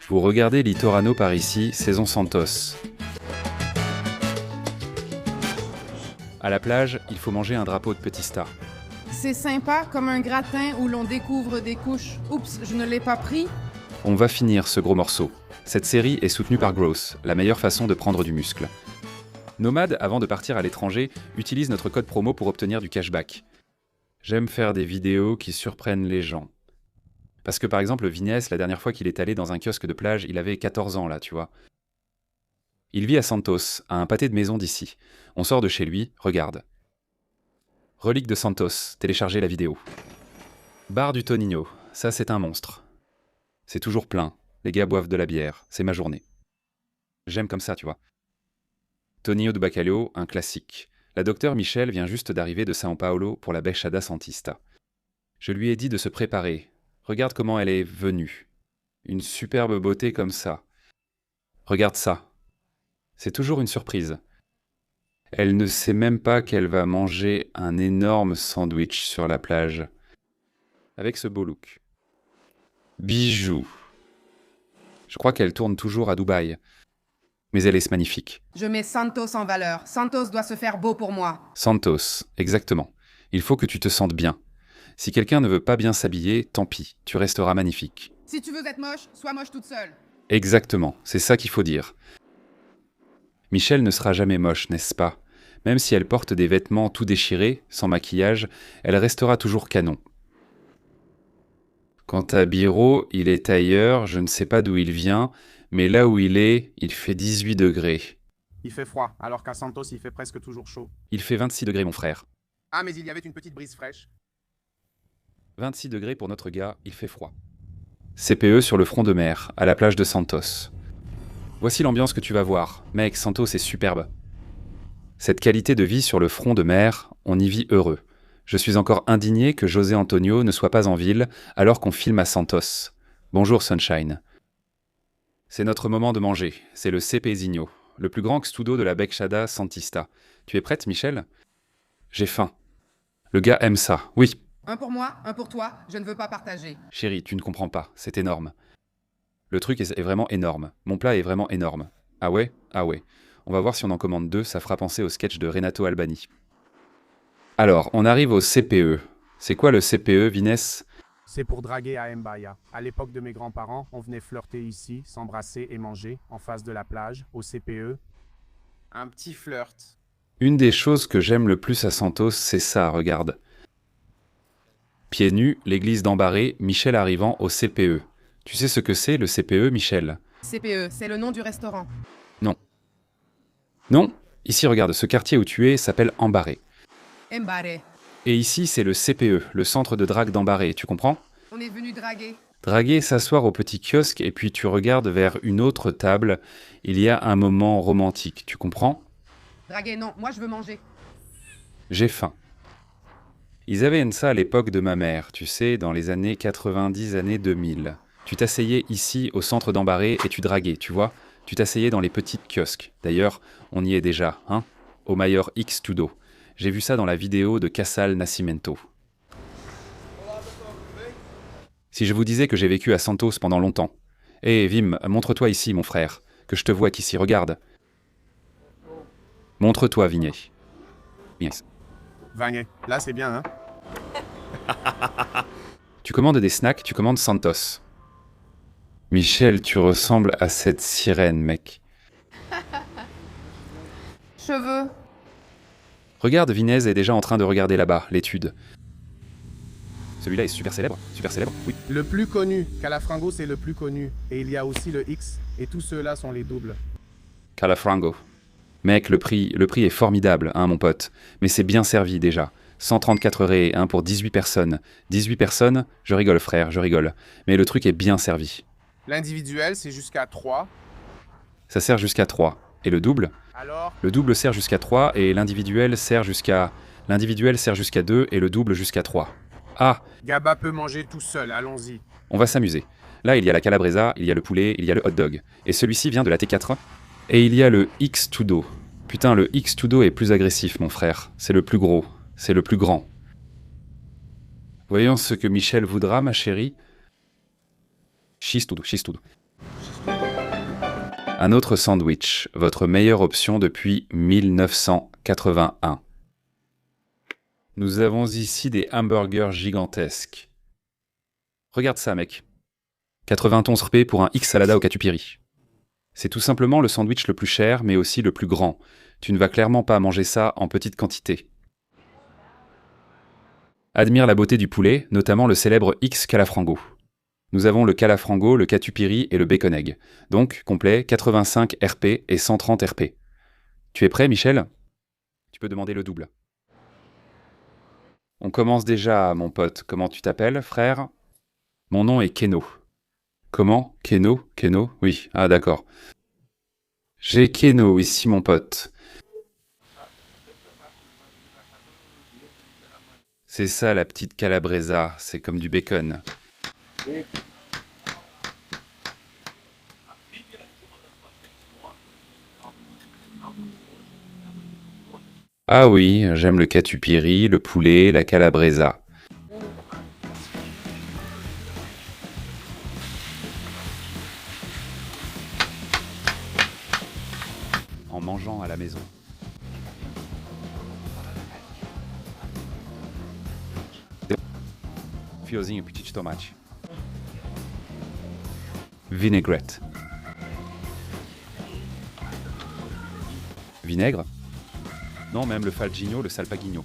Vous regardez Litorano par ici, saison Santos. À la plage, il faut manger un drapeau de Petista. C'est sympa comme un gratin où l'on découvre des couches. Oups, je ne l'ai pas pris. On va finir ce gros morceau. Cette série est soutenue par Growth, la meilleure façon de prendre du muscle. Nomade, avant de partir à l'étranger, utilise notre code promo pour obtenir du cashback. J'aime faire des vidéos qui surprennent les gens. Parce que par exemple, Vignès, la dernière fois qu'il est allé dans un kiosque de plage, il avait 14 ans là, tu vois. Il vit à Santos, à un pâté de maison d'ici. On sort de chez lui, regarde. Relique de Santos, téléchargez la vidéo. Bar du Tonino, ça c'est un monstre. C'est toujours plein, les gars boivent de la bière, c'est ma journée. J'aime comme ça, tu vois. Tonino de Bacalhau, un classique. La docteure Michel vient juste d'arriver de São Paulo pour la Baixada Santista. Je lui ai dit de se préparer. Regarde comment elle est venue. Une superbe beauté comme ça. Regarde ça. C'est toujours une surprise. Elle ne sait même pas qu'elle va manger un énorme sandwich sur la plage. Avec ce beau look. Bijou. Je crois qu'elle tourne toujours à Dubaï. Mais elle est magnifique. Je mets Santos en valeur. Santos doit se faire beau pour moi. Santos, exactement. Il faut que tu te sentes bien. Si quelqu'un ne veut pas bien s'habiller, tant pis, tu resteras magnifique. Si tu veux être moche, sois moche toute seule. Exactement, c'est ça qu'il faut dire. Michel ne sera jamais moche, n'est-ce pas? Même si elle porte des vêtements tout déchirés, sans maquillage, elle restera toujours canon. Quant à Biro, il est ailleurs, je ne sais pas d'où il vient, mais là où il est, il fait 18 degrés. Il fait froid, alors qu'à Santos, il fait presque toujours chaud. Il fait 26 degrés, mon frère. Ah, mais il y avait une petite brise fraîche. 26 degrés pour notre gars, il fait froid. CPE sur le front de mer, à la plage de Santos. Voici l'ambiance que tu vas voir. Mec, Santos est superbe. Cette qualité de vie sur le front de mer, on y vit heureux. Je suis encore indigné que José Antonio ne soit pas en ville alors qu'on filme à Santos. Bonjour Sunshine. C'est notre moment de manger, c'est le Cepezinho, le plus grand studo de la Baixada Santista. Tu es prête, Michel? J'ai faim. Le gars aime ça, oui. Un pour moi, un pour toi, je ne veux pas partager. Chérie, tu ne comprends pas, c'est énorme. Le truc est vraiment énorme. Mon plat est vraiment énorme. Ah ouais? Ah ouais. On va voir si on en commande 2, ça fera penser au sketch de Renato Albani. Alors, on arrive au CPE. C'est quoi le CPE, Vinès? C'est pour draguer à Mbaya. À l'époque de mes grands-parents, on venait flirter ici, s'embrasser et manger, en face de la plage, au CPE. Un petit flirt. Une des choses que j'aime le plus à Santos, c'est ça, regarde. Pieds nus, l'église d'Ambaré, Michel arrivant au CPE. Tu sais ce que c'est, le CPE, Michel? CPE, c'est le nom du restaurant. Non. Non? Ici, regarde, ce quartier où tu es s'appelle Ambaré. Mbaré. Et ici, c'est le CPE, le centre de drague d'Ambaré, tu comprends? On est venu draguer. Draguer, s'asseoir au petit kiosque et puis tu regardes vers une autre table. Il y a un moment romantique, tu comprends? Draguer, non, moi je veux manger. J'ai faim. Ils avaient ça à l'époque de ma mère, tu sais, dans les années 90, années 2000. Tu t'asseyais ici, au centre d'Ambaré, et tu draguais, tu vois? Tu t'asseyais dans les petites kiosques. D'ailleurs, on y est déjà, hein? Au Mayor X Tudo. J'ai vu ça dans la vidéo de Casal Nascimento. Si je vous disais que j'ai vécu à Santos pendant longtemps. Hé, Vim, montre-toi ici, mon frère. Que je te vois qu'ici, regarde. Montre-toi, Vignet. Yes. Vagné. Là, c'est bien, hein? Tu commandes des snacks, tu commandes Santos. Michel, tu ressembles à cette sirène, mec. Cheveux. Regarde, Vinez est déjà en train de regarder là-bas, l'étude. Celui-là est super célèbre, oui. Le plus connu. Calafrango, c'est le plus connu. Et il y a aussi le X. Et tous ceux-là sont les doubles. Calafrango. Mec, le prix est formidable, hein, mon pote. Mais c'est bien servi, déjà. 134 ré, hein, pour 18 personnes. 18 personnes, je rigole, frère, je rigole. Mais le truc est bien servi. L'individuel, c'est jusqu'à 3. Ça sert jusqu'à 3. Et le double? Alors, Le double sert jusqu'à 3 et l'individuel sert jusqu'à... L'individuel sert jusqu'à 2 et le double jusqu'à 3. Ah, Gaba peut manger tout seul, allons-y. on va s'amuser. Là, il y a la calabresa, il y a le poulet, il y a le hot dog. Et celui-ci vient de la T4. Et il y a le X Tudo. Putain, le X Tudo est plus agressif, mon frère. C'est le plus gros. C'est le plus grand. Voyons ce que Michel voudra, ma chérie. X Tudo. Un autre sandwich, votre meilleure option depuis 1981. Nous avons ici des hamburgers gigantesques. Regarde ça, mec. 91 rp pour un X salada au catupiry. C'est tout simplement le sandwich le plus cher, mais aussi le plus grand. Tu ne vas clairement pas manger ça en petite quantité. Admire la beauté du poulet, notamment le célèbre X calafrango. Nous avons le calafrango, le catupiry et le bacon egg. Donc, complet, 85 RP et 130 RP. Tu es prêt, Michel? Tu peux demander le double. On commence déjà, mon pote. Comment tu t'appelles, frère? Mon nom est Keno. Comment? Keno? Keno? Oui, ah d'accord. J'ai Keno ici, mon pote. C'est ça, la petite calabresa, c'est comme du bacon. Ah oui, j'aime le catupiry, le poulet, la calabresa. En mangeant à la maison. Fiozinho, petit tomate. Vinaigrette. Vinaigre? Non, même le falgigno, le salpagino.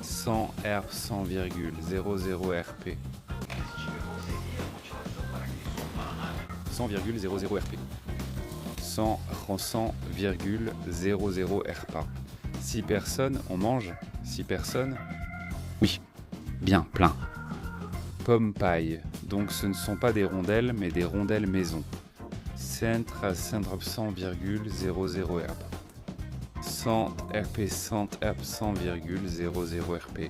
« 100 R 100,00 RP. 100,00 RP. 100,00 RPA. 6 personnes, on mange 6 personnes? Oui, bien, plein. Pomme paille, donc ce ne sont pas des rondelles, mais des rondelles maison. Centre à 100,00 RP. 100 RP, 100 RP, 100,00 RP.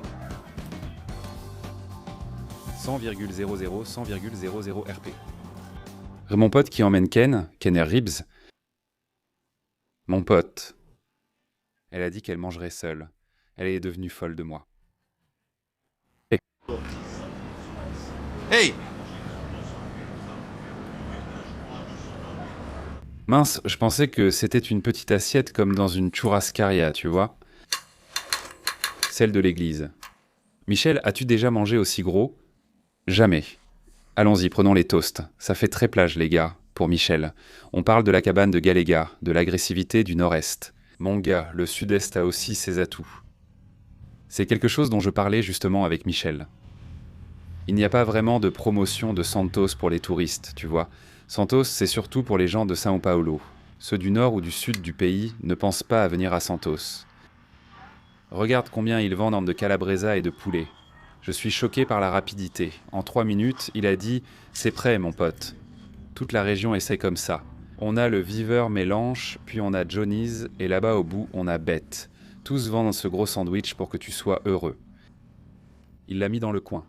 100,00, 100,00 RP. Mon pote qui emmène Ken Air Ribs. Mon pote. Elle a dit qu'elle mangerait seule. Elle est devenue folle de moi. Hey! Mince, je pensais que c'était une petite assiette comme dans une churrascaria, tu vois? Celle de l'église. Michel, as-tu déjà mangé aussi gros? Jamais. Allons-y, prenons les toasts. Ça fait très plage, les gars, pour Michel. On parle de la cabane de Galéga, de l'agressivité du nord-est. Mon gars, le sud-est a aussi ses atouts. C'est quelque chose dont je parlais justement avec Michel. Il n'y a pas vraiment de promotion de Santos pour les touristes, tu vois. Santos, c'est surtout pour les gens de São Paulo. Ceux du nord ou du sud du pays ne pensent pas à venir à Santos. Regarde combien ils vendent de calabresa et de poulet. Je suis choqué par la rapidité. En 3 minutes, il a dit « C'est prêt, mon pote ». Toute la région essaie comme ça. On a le Viveur Mélange, puis on a Johnny's, et là-bas au bout, on a Bête. Tous vendent ce gros sandwich pour que tu sois heureux. Il l'a mis dans le coin.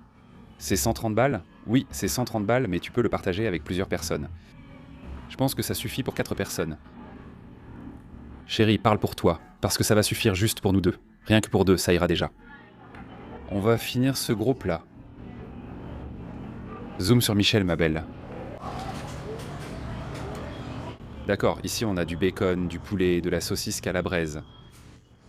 C'est 130 balles? Oui, c'est 130 balles, mais tu peux le partager avec plusieurs personnes. Je pense que ça suffit pour 4 personnes. Chérie, parle pour toi, parce que ça va suffire juste pour nous deux. Rien que pour 2, ça ira déjà. On va finir ce gros plat. Zoom sur Michel, ma belle. D'accord, ici on a du bacon, du poulet, de la saucisse calabraise.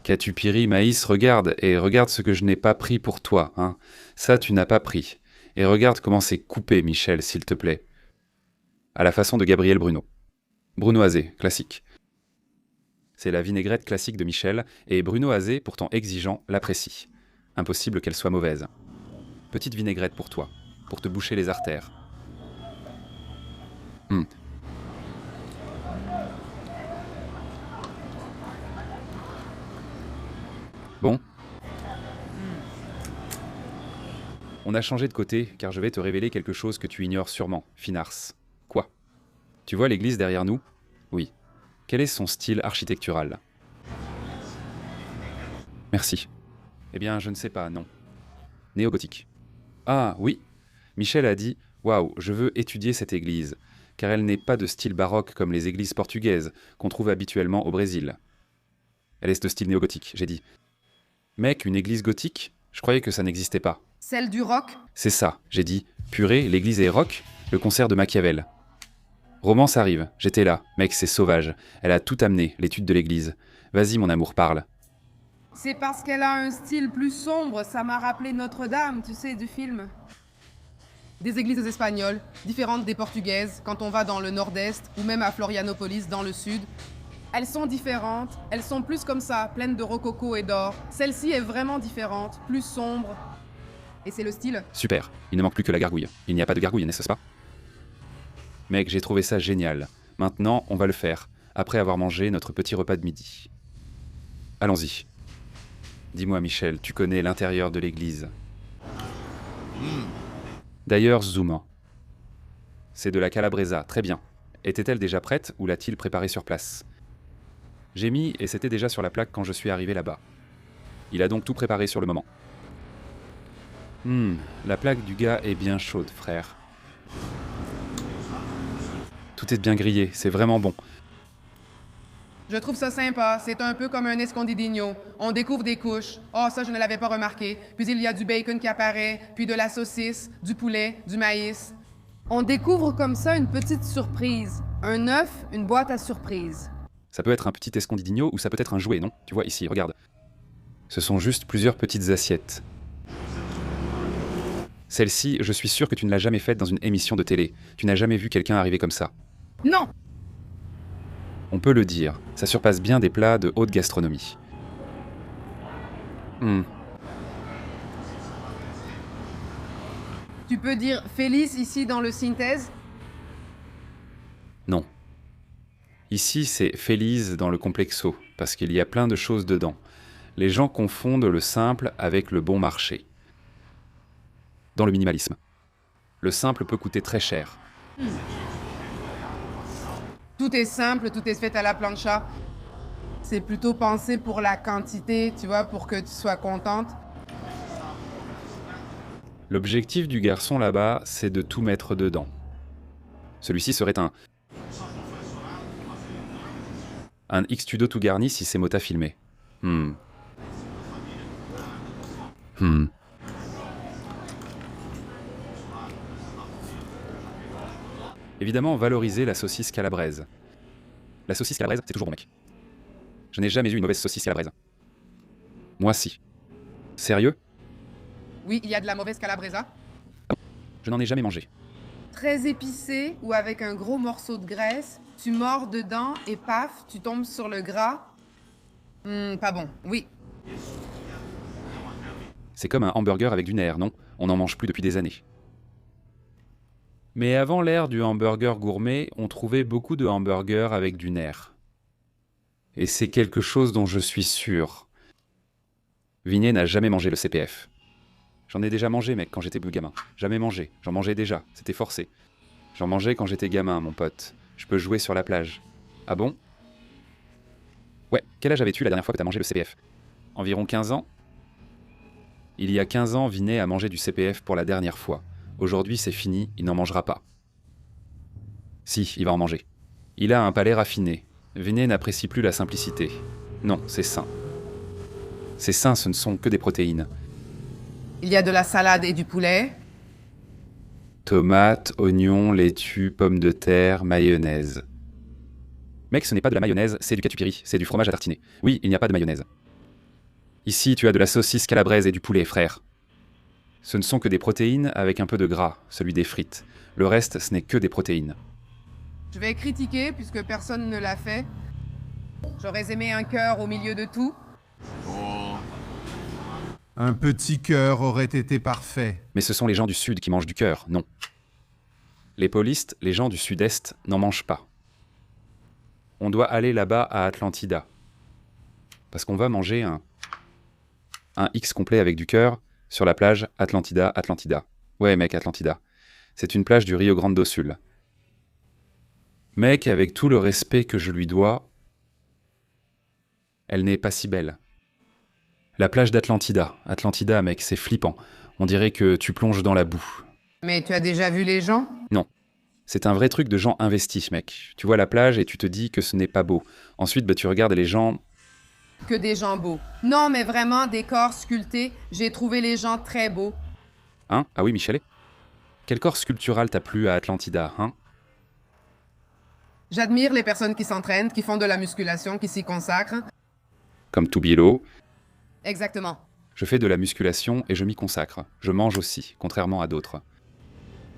Catupiry, maïs, regarde, et regarde ce que je n'ai pas pris pour toi, hein. Ça, tu n'as pas pris. Et regarde comment c'est coupé, Michel, s'il te plaît. À la façon de Gabriel Bruno. Bruno Azé, classique. C'est la vinaigrette classique de Michel, et Bruno Azé, pourtant exigeant, l'apprécie. Impossible qu'elle soit mauvaise. Petite vinaigrette pour toi, pour te boucher les artères. Bon. On a changé de côté, car je vais te révéler quelque chose que tu ignores sûrement, Finars. Quoi? Tu vois l'église derrière nous? Oui. Quel est son style architectural? Merci. Eh bien, je ne sais pas, non. Néogothique. Ah, oui. Michel a dit « Waouh, je veux étudier cette église, car elle n'est pas de style baroque comme les églises portugaises qu'on trouve habituellement au Brésil. » Elle est de style néogothique, j'ai dit. Mec, une église gothique? Je croyais que ça n'existait pas. Celle du rock? C'est ça, j'ai dit. Purée, l'église est rock? Le concert de Machiavel. Romance arrive, j'étais là. Mec, c'est sauvage. Elle a tout amené, l'étude de l'église. Vas-y, mon amour, parle. C'est parce qu'elle a un style plus sombre, ça m'a rappelé Notre-Dame, tu sais, du film. Des églises espagnoles, différentes des portugaises, quand on va dans le nord-est, ou même à Florianopolis, dans le sud. Elles sont différentes, elles sont plus comme ça, pleines de rococo et d'or. Celle-ci est vraiment différente, plus sombre. Et c'est le style. Super, il ne manque plus que la gargouille. Il n'y a pas de gargouille, n'est-ce pas? Mec, j'ai trouvé ça génial. Maintenant, on va le faire, après avoir mangé notre petit repas de midi. Allons-y. Dis-moi, Michel, tu connais l'intérieur de l'église. D'ailleurs, zoom. C'est de la Calabresa, très bien. Était-elle déjà prête ou l'a-t-il préparée sur place? J'ai mis et c'était déjà sur la plaque quand je suis arrivé là-bas. Il a donc tout préparé sur le moment. La plaque du gars est bien chaude, frère. Tout est bien grillé, c'est vraiment bon. Je trouve ça sympa, c'est un peu comme un escondidinho. On découvre des couches. Oh, ça, je ne l'avais pas remarqué. Puis il y a du bacon qui apparaît, puis de la saucisse, du poulet, du maïs. On découvre comme ça une petite surprise. Un œuf, une boîte à surprise. Ça peut être un petit escondidinho ou ça peut être un jouet, non? Tu vois, ici, regarde. Ce sont juste plusieurs petites assiettes. Celle-ci, je suis sûr que tu ne l'as jamais faite dans une émission de télé. Tu n'as jamais vu quelqu'un arriver comme ça. Non! On peut le dire, ça surpasse bien des plats de haute gastronomie. Tu peux dire Félix ici dans le synthèse? Non. Ici, c'est Félise dans le complexo, parce qu'il y a plein de choses dedans. Les gens confondent le simple avec le bon marché. Dans le minimalisme. Le simple peut coûter très cher. Tout est simple, tout est fait à la plancha. C'est plutôt pensé pour la quantité, tu vois, pour que tu sois contente. L'objectif du garçon là-bas, c'est de tout mettre dedans. Celui-ci serait un X-Tudo tout garni si c'est Mota filmé. Évidemment, valoriser la saucisse calabraise. La saucisse calabraise, c'est toujours bon, mec. Je n'ai jamais eu une mauvaise saucisse calabraise. Moi, si. Sérieux? Oui, il y a de la mauvaise calabresa. Je n'en ai jamais mangé. Très épicé ou avec un gros morceau de graisse. Tu mords dedans et paf, tu tombes sur le gras. Pas bon, oui. C'est comme un hamburger avec du nerf, non? On n'en mange plus depuis des années. Mais avant l'ère du hamburger gourmet, on trouvait beaucoup de hamburgers avec du nerf. Et c'est quelque chose dont je suis sûr. Vinet n'a jamais mangé le CPF. J'en ai déjà mangé, mec, quand j'étais plus gamin. Jamais mangé. J'en mangeais déjà. C'était forcé. J'en mangeais quand j'étais gamin, mon pote. Je peux jouer sur la plage. Ah bon? Ouais, quel âge avais-tu la dernière fois que t'as mangé le CPF? Environ 15 ans? Il y a 15 ans, Vinet a mangé du CPF pour la dernière fois. Aujourd'hui, c'est fini, il n'en mangera pas. Si, il va en manger. Il a un palais raffiné. Vinet n'apprécie plus la simplicité. Non, c'est sain. C'est sain, ce ne sont que des protéines. Il y a de la salade et du poulet. Tomates, oignons, laitue, pommes de terre, mayonnaise. Mec, ce n'est pas de la mayonnaise, c'est du catupiry, c'est du fromage à tartiner. Oui, il n'y a pas de mayonnaise. Ici, tu as de la saucisse calabraise et du poulet, frère. Ce ne sont que des protéines avec un peu de gras, celui des frites. Le reste, ce n'est que des protéines. Je vais critiquer puisque personne ne l'a fait. J'aurais aimé un cœur au milieu de tout. Un petit cœur aurait été parfait. Mais ce sont les gens du Sud qui mangent du cœur, non. Les polistes, les gens du Sud-Est, n'en mangent pas. On doit aller là-bas à Atlantida. Parce qu'on va manger un X complet avec du cœur sur la plage Atlantida, Atlantida. Ouais, mec, Atlantida. C'est une plage du Rio Grande do Sul. Mec, avec tout le respect que je lui dois, elle n'est pas si belle. La plage d'Atlantida. Atlantida, mec, c'est flippant. On dirait que tu plonges dans la boue. Mais tu as déjà vu les gens? Non. C'est un vrai truc de gens investis, mec. Tu vois la plage et tu te dis que ce n'est pas beau. Ensuite, tu regardes les gens... Que des gens beaux. Non, mais vraiment, des corps sculptés. J'ai trouvé les gens très beaux. Hein? Ah oui, Michelet? Quel corps sculptural t'a plu à Atlantida, hein? J'admire les personnes qui s'entraînent, qui font de la musculation, qui s'y consacrent. Comme Toubielo, Exactement. je fais de la musculation et je m'y consacre. Je mange aussi, contrairement à d'autres.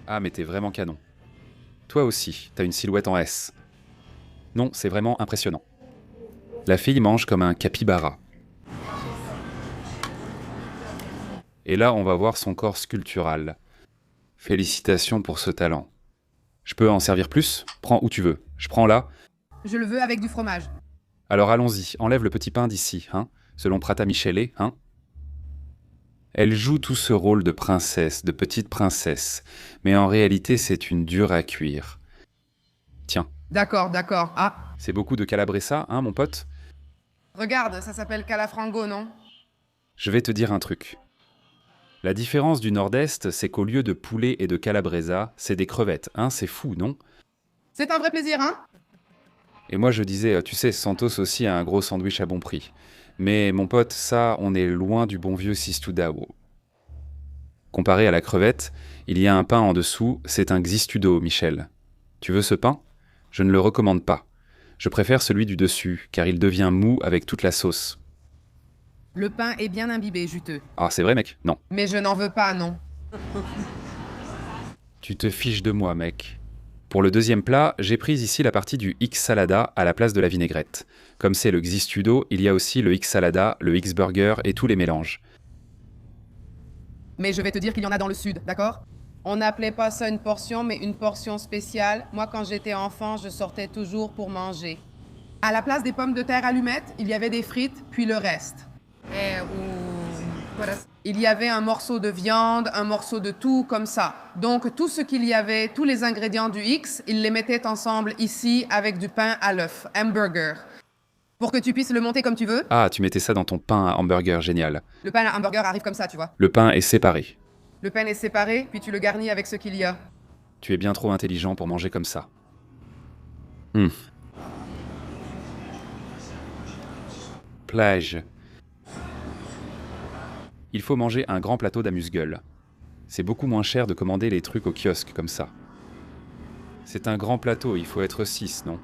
Ah, mais t'es vraiment canon. Toi aussi, t'as une silhouette en S. Non, c'est vraiment impressionnant. La fille mange comme un capybara. Et là, on va voir son corps sculptural. Félicitations pour ce talent. Je peux en servir plus? Prends où tu veux. Je prends là. Je le veux avec du fromage. Alors allons-y, enlève le petit pain d'ici, hein? Selon Prata Michelet, hein? Elle joue tout ce rôle de princesse, de petite princesse. Mais en réalité, c'est une dure à cuire. Tiens, D'accord, d'accord. Ah, c'est beaucoup de calabresa, hein, mon pote? regarde, ça s'appelle calafrango, non? Je vais te dire un truc. La différence du Nord-Est, c'est qu'au lieu de poulet et de calabresa, c'est des crevettes, hein? C'est fou, non? C'est un vrai plaisir, hein? Et moi je disais, tu sais, Santos aussi a un gros sandwich à bon prix. Mais mon pote, ça, on est loin du bon vieux Sistudao. Comparé à la crevette, il y a un pain en dessous, c'est un xistudo, Michel. Tu veux ce pain? Je ne le recommande pas. Je préfère celui du dessus, car il devient mou avec toute la sauce. Le pain est bien imbibé, juteux. Ah, c'est vrai, mec? Non. Mais je n'en veux pas, non. Tu te fiches de moi, mec. Pour le deuxième plat, j'ai pris ici la partie du X-salada à la place de la vinaigrette. Comme c'est le xistudo, il y a aussi le X-salada, le X-burger et tous les mélanges. Mais je vais te dire qu'il y en a dans le sud, d'accord? On n'appelait pas ça une portion, mais une portion spéciale. Moi, quand j'étais enfant, je sortais toujours pour manger. À la place des pommes de terre allumettes, il y avait des frites, puis le reste. Il y avait un morceau de viande, un morceau de tout, comme ça. Donc, tout ce qu'il y avait, tous les ingrédients du X, ils les mettaient ensemble ici avec du pain à l'œuf, hamburger. Pour que tu puisses le monter comme tu veux, Ah, tu mettais ça dans ton pain à hamburger, génial. le pain à hamburger arrive comme ça, tu vois. Le pain est séparé. Le pain est séparé, puis tu le garnis avec ce qu'il y a. Tu es bien trop intelligent pour manger comme ça. Plage. Il faut manger un grand plateau d'amuse-gueule. C'est beaucoup moins cher de commander les trucs au kiosque comme ça. C'est un grand plateau, il faut être 6, non?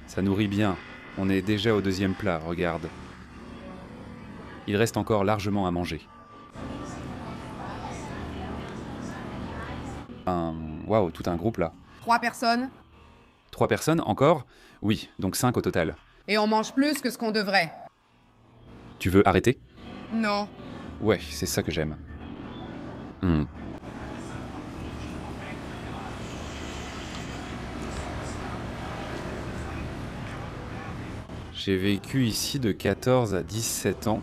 Ça nourrit bien. On est déjà au deuxième plat, regarde. Il reste encore largement à manger. Waouh, tout un groupe là. 3 personnes, 3 personnes encore? Oui, donc 5 au total. et on mange plus que ce qu'on devrait. Tu veux arrêter? Non. Ouais, c'est ça que j'aime. J'ai vécu ici de 14 à 17 ans.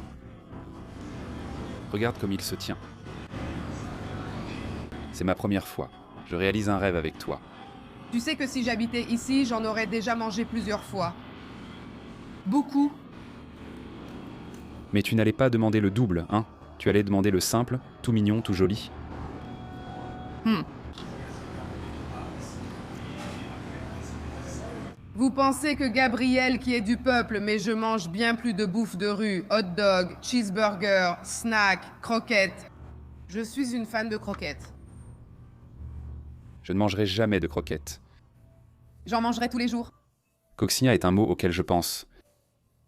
Regarde comme il se tient. C'est ma première fois. Je réalise un rêve avec toi. Tu sais que si j'habitais ici, j'en aurais déjà mangé plusieurs fois. Beaucoup. Mais tu n'allais pas demander le double, hein? Tu allais demander le simple, tout mignon, tout joli. Vous pensez que Gabriel, qui est du peuple, mais je mange bien plus de bouffe de rue, hot dog, cheeseburger, snack, croquettes. Je suis une fan de croquettes. Je ne mangerai jamais de croquettes. J'en mangerai tous les jours. Coccinea est un mot auquel je pense.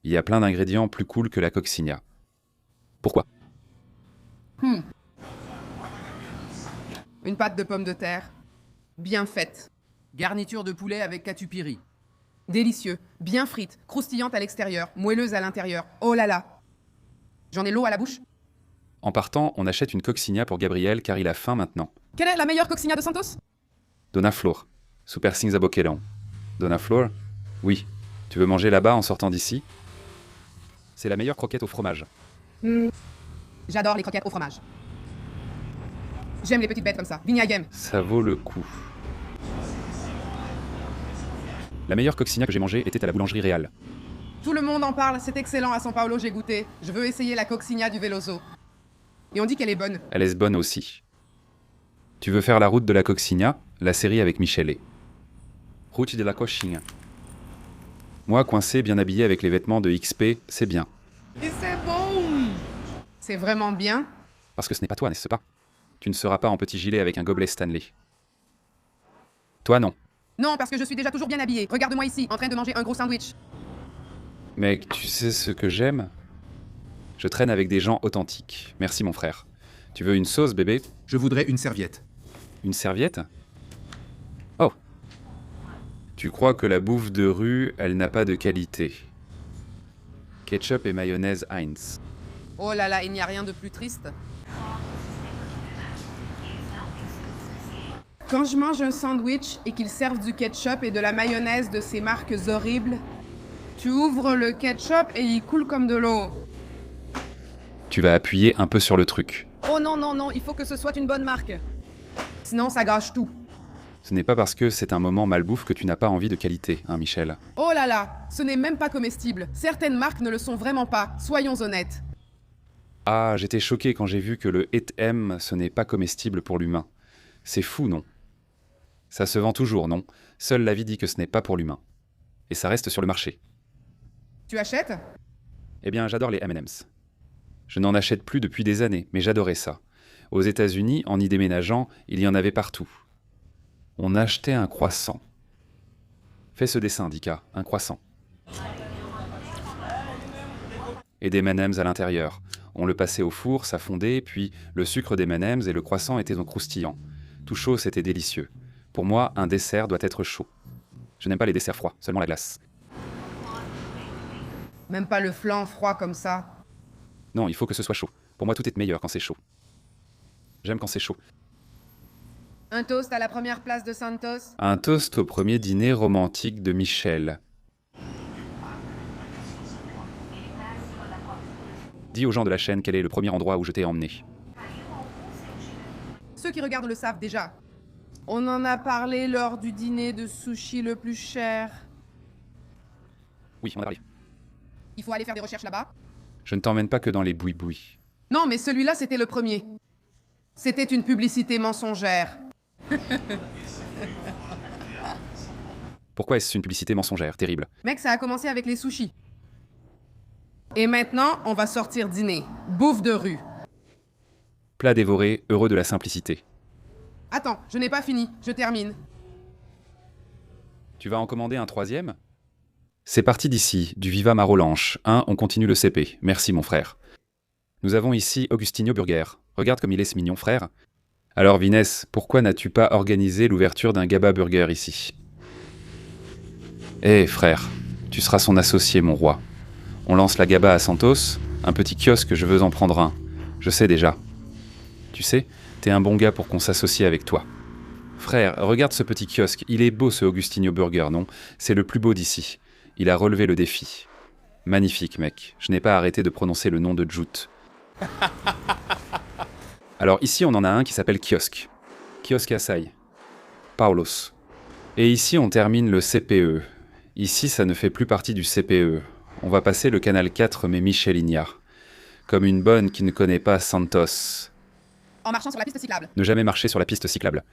Il y a plein d'ingrédients plus cool que la coccinea. Pourquoi? Une pâte de pommes de terre. Bien faite. Garniture de poulet avec catupiry. Délicieux. Bien frite. Croustillante à l'extérieur. Moelleuse à l'intérieur. Oh là là. J'en ai l'eau à la bouche. En partant, on achète une coccinea pour Gabriel car il a faim maintenant. Quelle est la meilleure coccinea de Santos? Dona Flor. Super Things a Boquerão. Dona Flor? Oui. Tu veux manger là-bas en sortant d'ici? C'est la meilleure croquette au fromage. J'adore les croquettes au fromage. J'aime les petites bêtes comme ça. Vignayem. Ça vaut le coup. La meilleure coccinea que j'ai mangée était à la boulangerie Réal. Tout le monde en parle, c'est excellent à São Paulo, j'ai goûté. Je veux essayer la coccinea du Veloso. Et on dit qu'elle est bonne. Elle est bonne aussi. Tu veux faire la route de la coccinea, la série avec Michelet. Route de la coxinha. Moi, coincé, bien habillé avec les vêtements de XP, c'est bien. Et c'est bon. C'est vraiment bien. Parce que ce n'est pas toi, n'est-ce pas? Tu ne seras pas en petit gilet avec un gobelet Stanley. Toi, non. Non, parce que je suis déjà toujours bien habillée. Regarde-moi ici, en train de manger un gros sandwich. Mec, tu sais ce que j'aime? Je traîne avec des gens authentiques. Merci, mon frère. Tu veux une sauce, bébé? Je voudrais une serviette. Une serviette? Oh. Tu crois que la bouffe de rue, elle n'a pas de qualité. Ketchup et mayonnaise Heinz. Oh là là, il n'y a rien de plus triste. Quand je mange un sandwich et qu'ils servent du ketchup et de la mayonnaise de ces marques horribles, tu ouvres le ketchup et il coule comme de l'eau. Tu vas appuyer un peu sur le truc. Oh non, non, non, il faut que ce soit une bonne marque. Sinon, ça gâche tout. Ce n'est pas parce que c'est un moment malbouffe que tu n'as pas envie de qualité, hein, Michel? Oh là là, ce n'est même pas comestible. Certaines marques ne le sont vraiment pas, soyons honnêtes. Ah, j'étais choqué quand j'ai vu que le M, ce n'est pas comestible pour l'humain. C'est fou, non? Ça se vend toujours, non? Seule la vie dit que ce n'est pas pour l'humain. Et ça reste sur le marché. Tu achètes? Eh bien, j'adore les M&M's. Je n'en achète plus depuis des années, mais j'adorais ça. Aux États-Unis, en y déménageant, il y en avait partout. On achetait un croissant. Fais ce dessin, Dika, un croissant. Et des M&M's à l'intérieur. On le passait au four, ça fondait, puis le sucre des M&M's et le croissant étaient donc croustillants. Tout chaud, c'était délicieux. Pour moi, un dessert doit être chaud. Je n'aime pas les desserts froids, seulement la glace. Même pas le flan froid comme ça. Non, il faut que ce soit chaud. Pour moi, tout est meilleur quand c'est chaud. J'aime quand c'est chaud. Un toast à la première place de Santos? Un toast au premier dîner romantique de Michel. Dis aux gens de la chaîne quel est le premier endroit où je t'ai emmené. Ceux qui regardent le savent déjà. On en a parlé lors du dîner de sushi le plus cher. Oui, on a parlé. Il faut aller faire des recherches là-bas? Je ne t'emmène pas que dans les boui-boui. Non, mais celui-là, c'était le premier. C'était une publicité mensongère. Pourquoi est-ce une publicité mensongère? Terrible. Mec, ça a commencé avec les sushis. Et maintenant, on va sortir dîner. Bouffe de rue. Plat dévoré, heureux de la simplicité. Attends, je n'ai pas fini. Je termine. Tu vas en commander un troisième? C'est parti d'ici, du Viva Marolanche. On continue le CP. Merci, mon frère. Nous avons ici Augustinho Burger. Regarde comme il est ce mignon frère. Alors, Vinès, pourquoi n'as-tu pas organisé l'ouverture d'un Gaba Burger ici? Eh, frère, tu seras son associé, mon roi. On lance la Gaba à Santos, un petit kiosque, je veux en prendre un. Je sais déjà. Tu sais, t'es un bon gars pour qu'on s'associe avec toi. Frère, regarde ce petit kiosque. Il est beau, ce Augustinho Burger, non? C'est le plus beau d'ici. Il a relevé le défi. Magnifique, mec. Je n'ai pas arrêté de prononcer le nom de Jout. Alors ici, on en a un qui s'appelle Kiosque. Kiosque Açaï. Paulos. Et ici, on termine le CPE. Ici, ça ne fait plus partie du CPE. On va passer le canal 4, mais Micheligna. Comme une bonne qui ne connaît pas Santos. En marchant sur la piste cyclable. Ne jamais marcher sur la piste cyclable.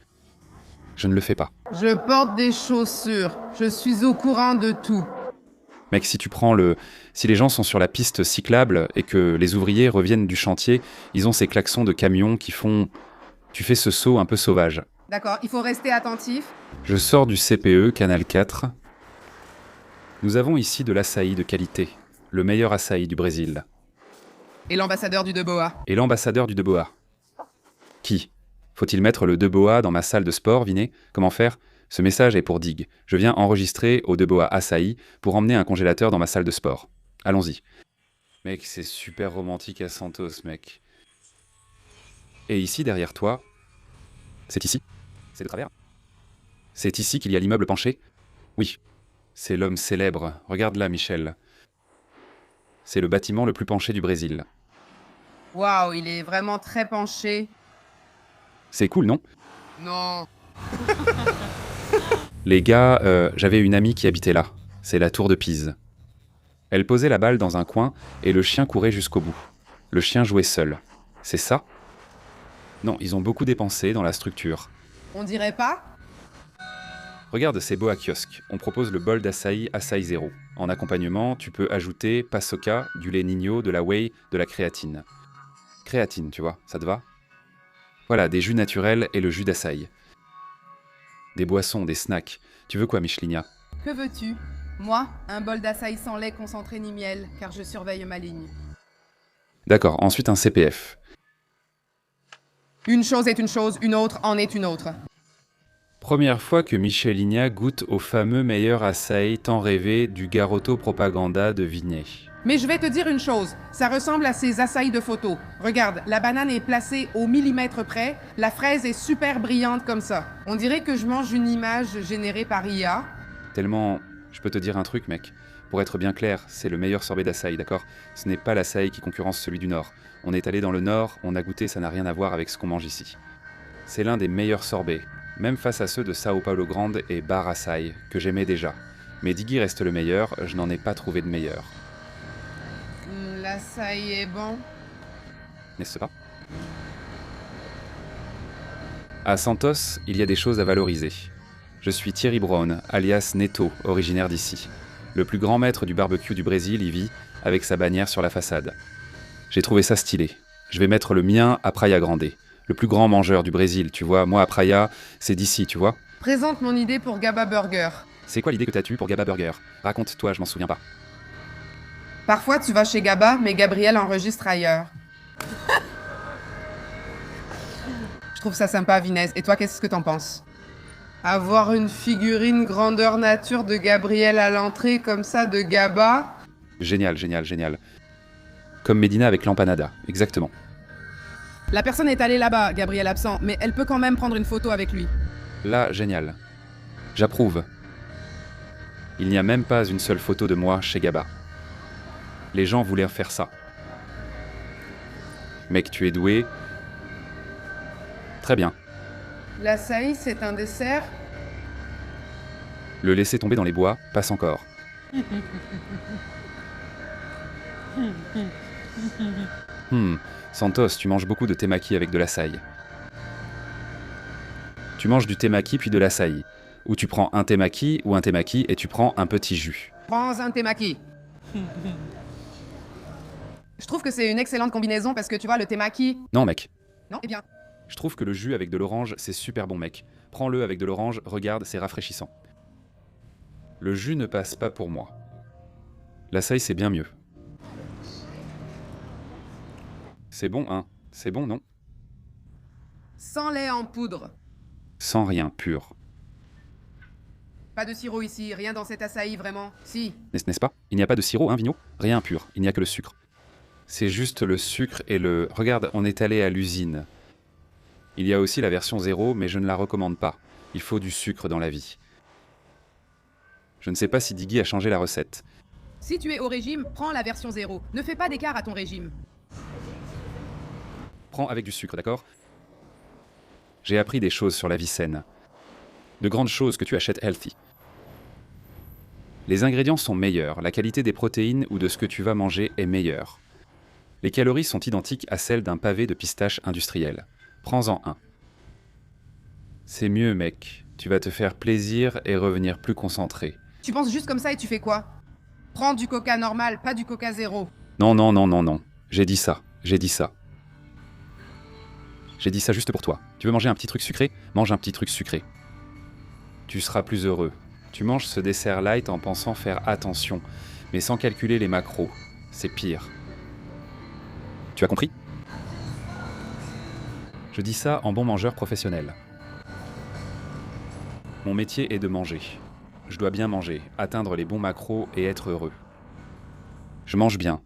Je ne le fais pas. Je porte des chaussures. Je suis au courant de tout. Mec, si les gens sont sur la piste cyclable et que les ouvriers reviennent du chantier, ils ont ces klaxons de camions qui font... Tu fais ce saut un peu sauvage. D'accord, il faut rester attentif. Je sors du CPE, canal 4. Nous avons ici de l'açaï de qualité. Le meilleur açaï du Brésil. Et l'ambassadeur du Deboa. Et l'ambassadeur du Deboa. Qui? Faut-il mettre le Deboa dans ma salle de sport, Vinet? Comment faire? Ce message est pour Dig. Je viens enregistrer au Deboa Açaï pour emmener un congélateur dans ma salle de sport. Allons-y. Mec, c'est super romantique à Santos, mec. Et ici, derrière toi... C'est ici? C'est de travers? C'est ici qu'il y a l'immeuble penché? Oui. C'est l'homme célèbre. Regarde là, Michel. C'est le bâtiment le plus penché du Brésil. Waouh, il est vraiment très penché. C'est cool, non? Non. Les gars, j'avais une amie qui habitait là. C'est la tour de Pise. Elle posait la balle dans un coin et le chien courait jusqu'au bout. Le chien jouait seul. C'est ça? Non, ils ont beaucoup dépensé dans la structure. On dirait pas? Regarde ces boa kiosques. On propose le bol d'açaï Açaï Zéro. En accompagnement, tu peux ajouter pasoka, du lait Nino, de la whey, de la créatine. Créatine, tu vois, ça te va? Voilà, des jus naturels et le jus d'açaï. Des boissons, des snacks. Tu veux quoi, Michelinia? Que veux-tu? Moi, un bol d'açaï sans lait concentré ni miel, car je surveille ma ligne. D'accord, ensuite un CPF. Une chose est une chose, une autre en est une autre. Première fois que Michelinia goûte au fameux meilleur açaï tant rêvé du Garoto Propaganda de Vignet. Mais je vais te dire une chose, ça ressemble à ces açaïs de photo. Regarde, la banane est placée au millimètre près, la fraise est super brillante comme ça. On dirait que je mange une image générée par IA. Tellement... Je peux te dire un truc, mec. Pour être bien clair, c'est le meilleur sorbet d'açaï, d'accord? Ce n'est pas l'açaï qui concurrence celui du Nord. On est allé dans le Nord, on a goûté, ça n'a rien à voir avec ce qu'on mange ici. C'est l'un des meilleurs sorbets, même face à ceux de Sao Paulo Grande et Bar Açaï, que j'aimais déjà. Mais Diggy reste le meilleur, je n'en ai pas trouvé de meilleur. L'açaï est bon. N'est-ce pas? À Santos, il y a des choses à valoriser. Je suis Thierry Brown, alias Neto, originaire d'ici. Le plus grand maître du barbecue du Brésil y vit, avec sa bannière sur la façade. J'ai trouvé ça stylé. Je vais mettre le mien à Praia Grande. Le plus grand mangeur du Brésil, tu vois. Moi, à Praia, c'est d'ici, tu vois. Présente mon idée pour Gaba Burger. C'est quoi l'idée que t'as eue pour Gaba Burger? Raconte-toi, je m'en souviens pas. Parfois, tu vas chez Gaba, mais Gabriel enregistre ailleurs. Je trouve ça sympa, Vinez. Et toi, qu'est-ce que t'en penses? Avoir une figurine grandeur nature de Gabriel à l'entrée, comme ça, de Gaba? Génial, génial, génial. Comme Medina avec l'empanada, exactement. La personne est allée là-bas, Gabriel absent, mais elle peut quand même prendre une photo avec lui. Là, génial. J'approuve. Il n'y a même pas une seule photo de moi chez Gaba. Les gens voulaient faire ça. Mec, tu es doué. Très bien. L'açaï, c'est un dessert? Le laisser tomber dans les bois, passe encore. Santos, tu manges beaucoup de temaki avec de l'açaï. Tu manges du temaki puis de l'açaï. Ou tu prends un temaki ou un temaki et tu prends un petit jus. Prends un temaki. Je trouve que c'est une excellente combinaison parce que tu vois, le temaki... Non, mec. Non, eh bien... Je trouve que le jus avec de l'orange, c'est super bon, mec. Prends-le avec de l'orange, regarde, c'est rafraîchissant. Le jus ne passe pas pour moi. L'açaï, c'est bien mieux. C'est bon, hein? C'est bon, non? Sans lait en poudre. Sans rien, pur. Pas de sirop ici, rien dans cet açaï, vraiment. Si. N'est-ce pas? Il n'y a pas de sirop, hein, Vigno? Rien pur, il n'y a que le sucre. C'est juste le sucre et le... Regarde, on est allé à l'usine. Il y a aussi la version 0, mais je ne la recommande pas. Il faut du sucre dans la vie. Je ne sais pas si Diggy a changé la recette. Si tu es au régime, prends la version 0. Ne fais pas d'écart à ton régime. Prends avec du sucre, d'accord? J'ai appris des choses sur la vie saine. De grandes choses que tu achètes healthy. Les ingrédients sont meilleurs, la qualité des protéines ou de ce que tu vas manger est meilleure. Les calories sont identiques à celles d'un pavé de pistache industriel. Prends-en un. C'est mieux, mec. Tu vas te faire plaisir et revenir plus concentré. Tu penses juste comme ça et tu fais quoi? Prends du coca normal, pas du coca 0. Non, non, non, non, non. J'ai dit ça. J'ai dit ça. J'ai dit ça juste pour toi. Tu veux manger un petit truc sucré? Mange un petit truc sucré. Tu seras plus heureux. Tu manges ce dessert light en pensant faire attention, mais sans calculer les macros. C'est pire. Tu as compris? Je dis ça en bon mangeur professionnel. Mon métier est de manger. Je dois bien manger, atteindre les bons macros et être heureux. Je mange bien,